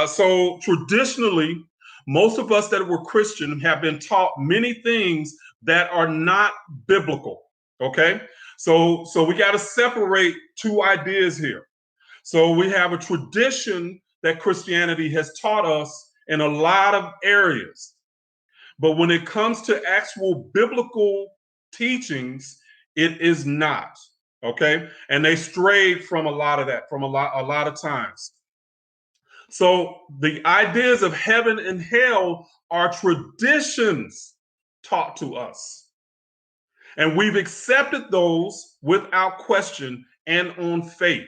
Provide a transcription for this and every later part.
So traditionally, most of us that were Christian have been taught many things that are not biblical. Okay, so we got to separate two ideas here. So we have a tradition that Christianity has taught us in a lot of areas, but when it comes to actual biblical teachings, it is not. Okay, and they strayed from a lot of that from a lot of times. So the ideas of heaven and hell are traditions taught to us. And we've accepted those without question and on faith.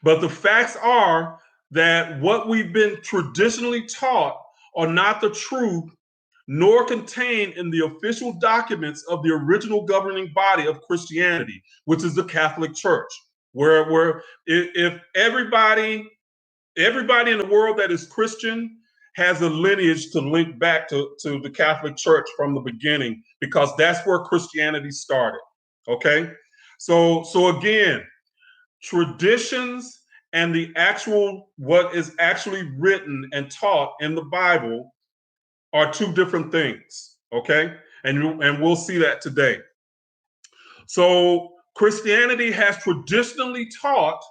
But the facts are that what we've been traditionally taught are not the truth, nor contained in the official documents of the original governing body of Christianity, which is the Catholic Church, where if everybody in the world that is Christian has a lineage to link back to the Catholic Church from the beginning, because that's where Christianity started. Okay, so again, traditions and the actual what is actually written and taught in the Bible are two different things. Okay, and we'll see that today. So Christianity has traditionally taught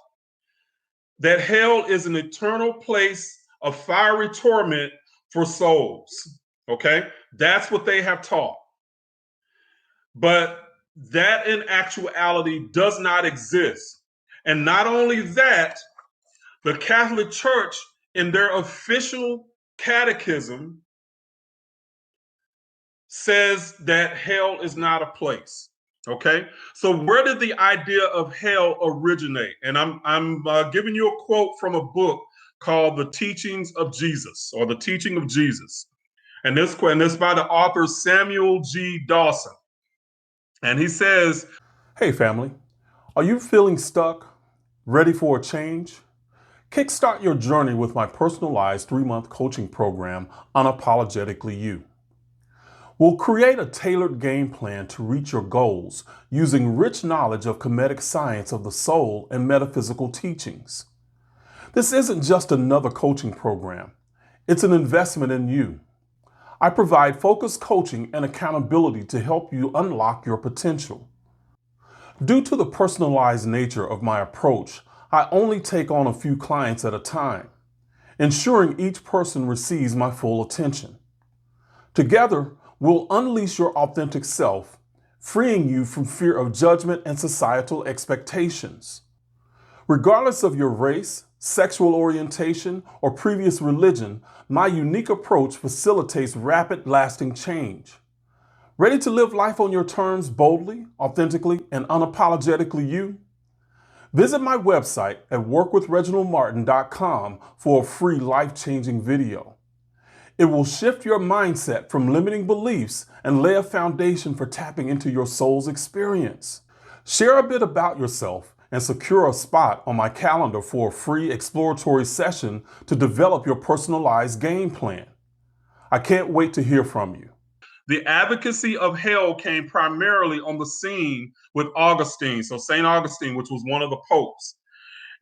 that hell is an eternal place of fiery torment for souls. Okay, that's what they have taught. But that in actuality does not exist. And not only that, the Catholic Church in their official catechism says that hell is not a place. Okay, so where did the idea of hell originate? And I'm giving you a quote from a book called The Teachings of Jesus, or The Teaching of Jesus. And this by the author Samuel G. Dawson. And he says, "Hey family, are you feeling stuck, ready for a change? Kickstart your journey with my personalized 3-month coaching program, Unapologetically You. We'll create a tailored game plan to reach your goals using rich knowledge of Kemetic science of the soul and metaphysical teachings. This isn't just another coaching program. It's an investment in you. I provide focused coaching and accountability to help you unlock your potential. Due to the personalized nature of my approach, I only take on a few clients at a time, ensuring each person receives my full attention. Together, we'll unleash your authentic self, freeing you from fear of judgment and societal expectations. Regardless of your race, sexual orientation, or previous religion, my unique approach facilitates rapid, lasting change. Ready to live life on your terms boldly, authentically, and unapologetically you? Visit my website at workwithreginaldmartin.com for a free life-changing video. It will shift your mindset from limiting beliefs and lay a foundation for tapping into your soul's experience. Share a bit about yourself and secure a spot on my calendar for a free exploratory session to develop your personalized game plan. I can't wait to hear from you." the advocacy of hell came primarily on the scene with Augustine, so St. Augustine, which was one of the popes.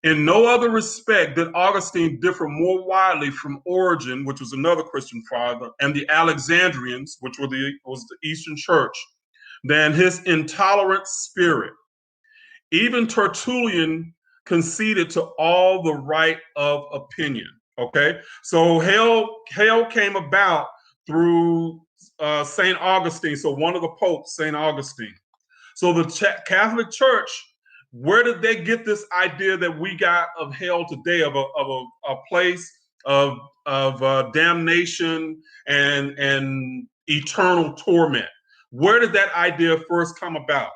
In no other respect did Augustine differ more widely from Origen, which was another Christian father, and the Alexandrians, which was the Eastern Church, than his intolerant spirit. Even Tertullian conceded to all the right of opinion. Okay, so hell came about through St. Augustine, so one of the popes, St. Augustine. So the Catholic Church, where did they get this idea that we got of hell today, of a place of damnation and eternal torment? Where did that idea first come about?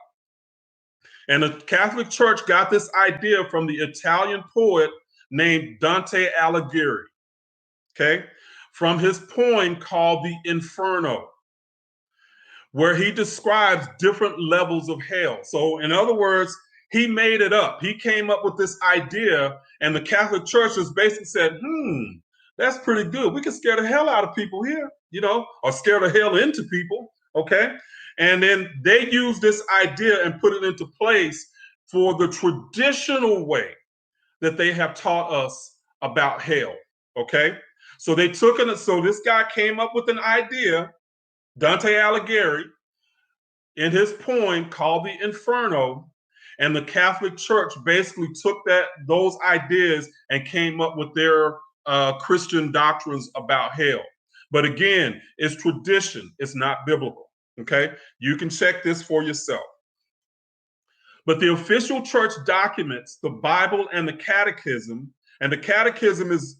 And the Catholic Church got this idea from the Italian poet named Dante Alighieri, okay, from his poem called The Inferno, where he describes different levels of hell. So in other words, he made it up. He came up with this idea, and the Catholic Church has basically said, that's pretty good. We can scare the hell out of people here, or scare the hell into people, okay? And then they use this idea and put it into place for the traditional way that they have taught us about hell, Okay, so they took it. So this guy came up with an idea, Dante Alighieri, in his poem called the Inferno, and the Catholic Church basically took those ideas and came up with their Christian doctrines about hell. But again, it's tradition; it's not biblical. Okay, you can check this for yourself. But the official church documents, the Bible and the Catechism, and the Catechism is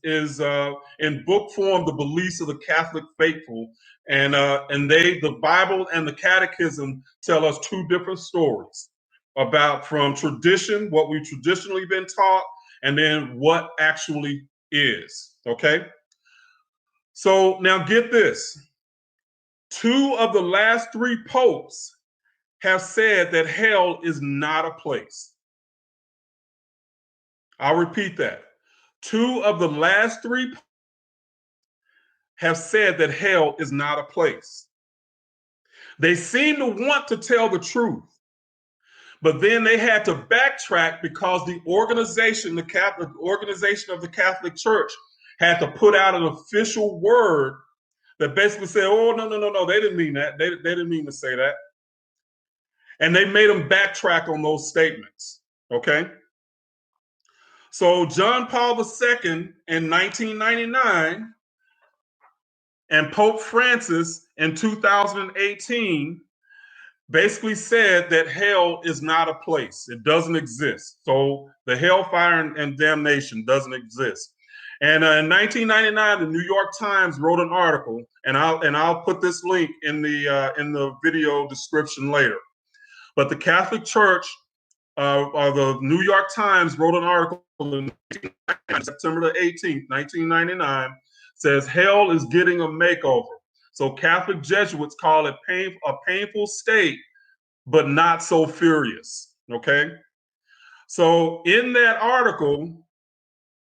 in book form the beliefs of the Catholic faithful, and the Bible and the Catechism tell us two different stories about from tradition, what we've traditionally been taught, and then what actually is. Okay, so now get this: two of the last three popes have said that hell is not a place. I'll repeat that. Two of the last three have said that hell is not a place. They seem to want to tell the truth, but then they had to backtrack because the organization, the Catholic organization of the Catholic Church, had to put out an official word that basically said, "Oh, no, they didn't mean that. They didn't mean to say that," and they made them backtrack on those statements. Okay. So John Paul II in 1999 and Pope Francis in 2018 basically said that hell is not a place. It doesn't exist. So the hellfire and damnation doesn't exist. And in 1999, the New York Times wrote an article, and I'll put this link in the video description later. But the Catholic Church, the New York Times wrote an article in September the 18th, 1999, says hell is getting a makeover. So Catholic Jesuits call it a painful state, but not so furious. Okay. So in that article,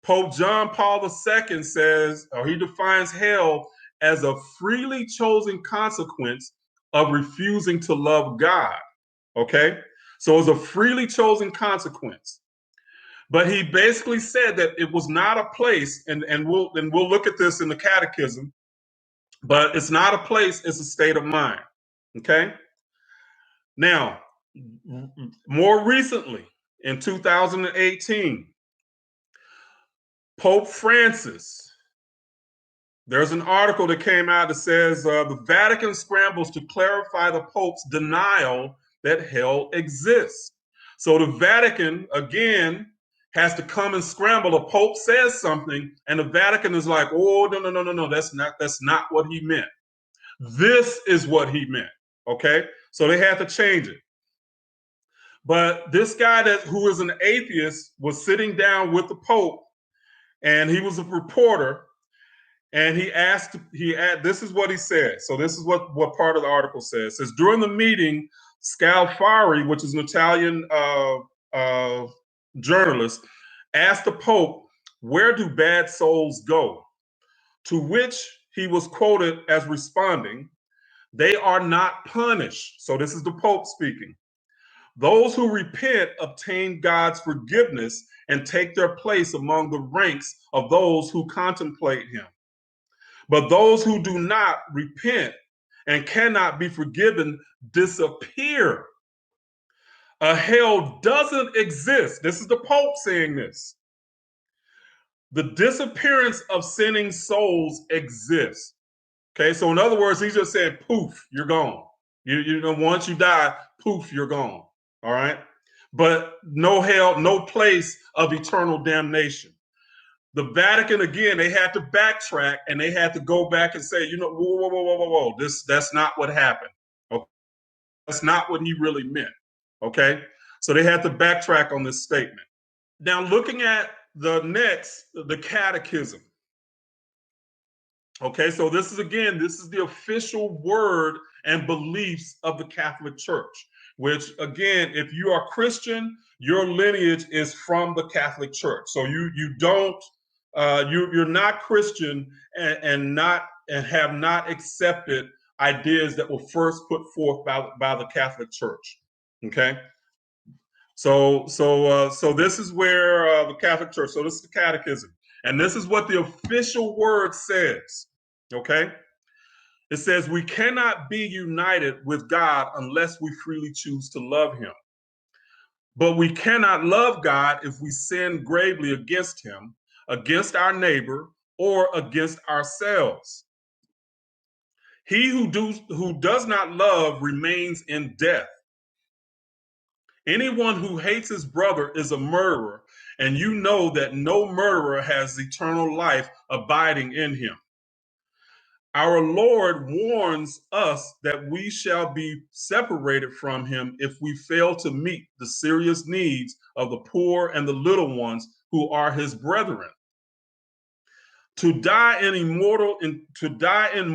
Pope John Paul II says, or he defines hell as a freely chosen consequence of refusing to love God. Okay. So it's a freely chosen consequence. But he basically said that it was not a place, and we'll look at this in the Catechism, but it's not a place, it's a state of mind. Okay? Now, more recently, in 2018, Pope Francis, there's an article that came out that says the Vatican scrambles to clarify the Pope's denial that hell exists. So the Vatican, again, has to come and scramble. The Pope says something, and the Vatican is like, "Oh, no, that's not what he meant. This is what he meant." Okay, so they had to change it. But this guy who is an atheist was sitting down with the Pope, and he was a reporter, and he asked. This is what he said. So this is what part of the article says. It says during the meeting, Scalfari, which is an Italian journalist, asked the Pope, "Where do bad souls go?" To which he was quoted as responding, "They are not punished." So this is the Pope speaking. "Those who repent obtain God's forgiveness and take their place among the ranks of those who contemplate him. But those who do not repent and cannot be forgiven disappear. A hell doesn't exist." This is the Pope saying this. "The disappearance of sinning souls exists." Okay, so in other words, he's just saying, poof, you're gone. You know, once you die, poof, you're gone. All right, but no hell, no place of eternal damnation. The Vatican, again, they had to backtrack and they had to go back and say, whoa, that's not what happened. Okay? That's not what he really meant. Okay, so they had to backtrack on this statement. Now, looking at the Catechism. Okay, so this is the official word and beliefs of the Catholic Church, which again, if you are Christian, your lineage is from the Catholic Church. So you're not Christian and have not accepted ideas that were first put forth by the Catholic Church. Okay. So this is where the Catholic Church. So this is the Catechism, And this is what the official word says, okay? It says, we cannot be united with God unless we freely choose to love him. But we cannot love God if we sin gravely against him, against our neighbor, or against ourselves. He who does not love remains in death. Anyone who hates his brother is a murderer, and you know that no murderer has eternal life abiding in him. Our Lord warns us that we shall be separated from him if we fail to meet the serious needs of the poor and the little ones who are his brethren. To die in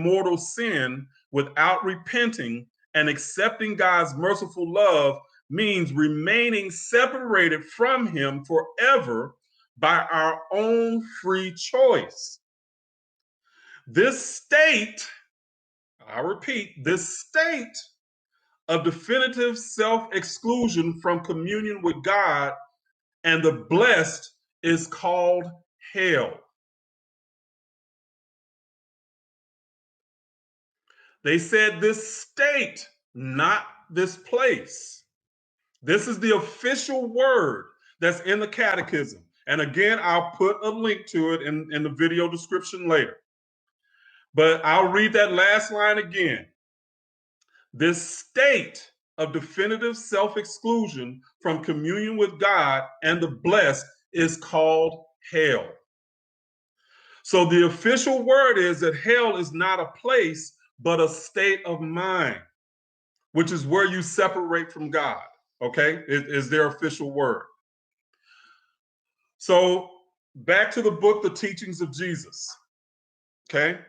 mortal sin without repenting and accepting God's merciful love means remaining separated from him forever by our own free choice. This state, I repeat, this state of definitive self-exclusion from communion with God and the blessed is called hell. They said this state, not this place. This is the official word that's in the catechism. And again, I'll put a link to it in the video description later. But I'll read that last line again. This state of definitive self-exclusion from communion with God and the blessed is called hell. So the official word is that hell is not a place, but a state of mind, which is where you separate from God, okay? It is their official word. So back to the book, The Teachings of Jesus, okay?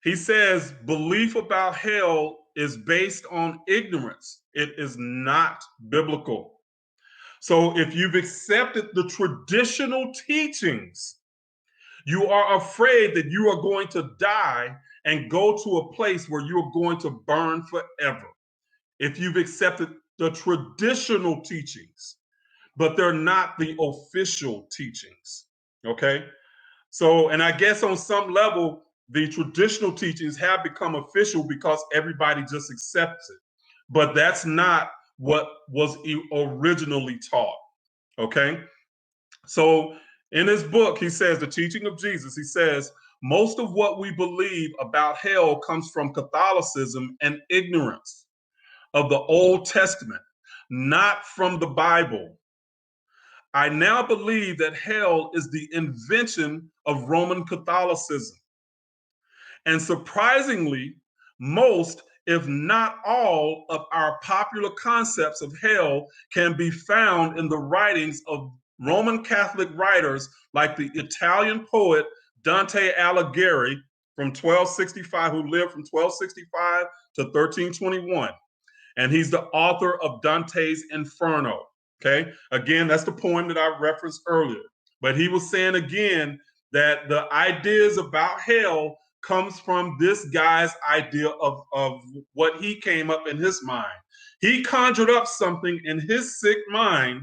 He says belief about hell is based on ignorance. It is not biblical. So if you've accepted the traditional teachings, you are afraid that you are going to die and go to a place where you're going to burn forever. If you've accepted the traditional teachings, but they're not the official teachings, okay? So, and I guess on some level, the traditional teachings have become official because everybody just accepts it. But that's not what was originally taught, okay? So in his book, he says, The Teaching of Jesus, he says, most of what we believe about hell comes from Catholicism and ignorance of the Old Testament, not from the Bible. I now believe that hell is the invention of Roman Catholicism. And surprisingly, most, if not all, of our popular concepts of hell can be found in the writings of Roman Catholic writers like the Italian poet Dante Alighieri from 1265, who lived from 1265 to 1321. And he's the author of Dante's Inferno. Okay, again, that's the poem that I referenced earlier. But he was saying again that the ideas about hell comes from this guy's idea of what he came up in his mind. He conjured up something in his sick mind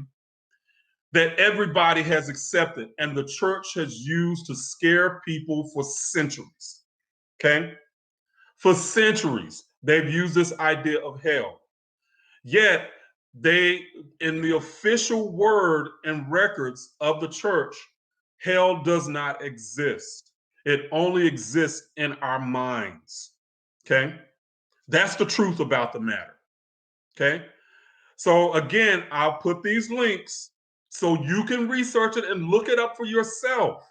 that everybody has accepted and the church has used to scare people for centuries. Okay? For centuries, they've used this idea of hell. Yet, they, in the official word and records of the church, hell does not exist. It only exists in our minds. Okay? That's the truth about the matter. Okay? So again, I'll put these links so you can research it and look it up for yourself.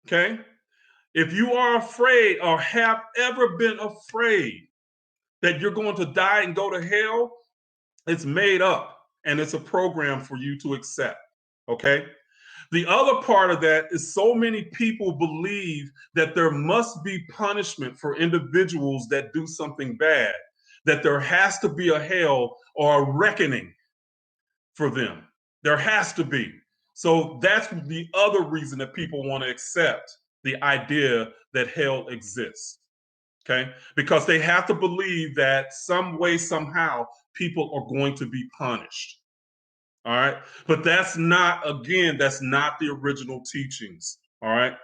Okay? If you are afraid or have ever been afraid that you're going to die and go to hell, it's made up and it's a program for you to accept. Okay? The other part of that is so many people believe that there must be punishment for individuals that do something bad, that there has to be a hell or a reckoning for them. There has to be. So that's the other reason that people want to accept the idea that hell exists. Okay? Because they have to believe that some way, somehow, people are going to be punished. All right? But that's not, again, that's not the original teachings. All right.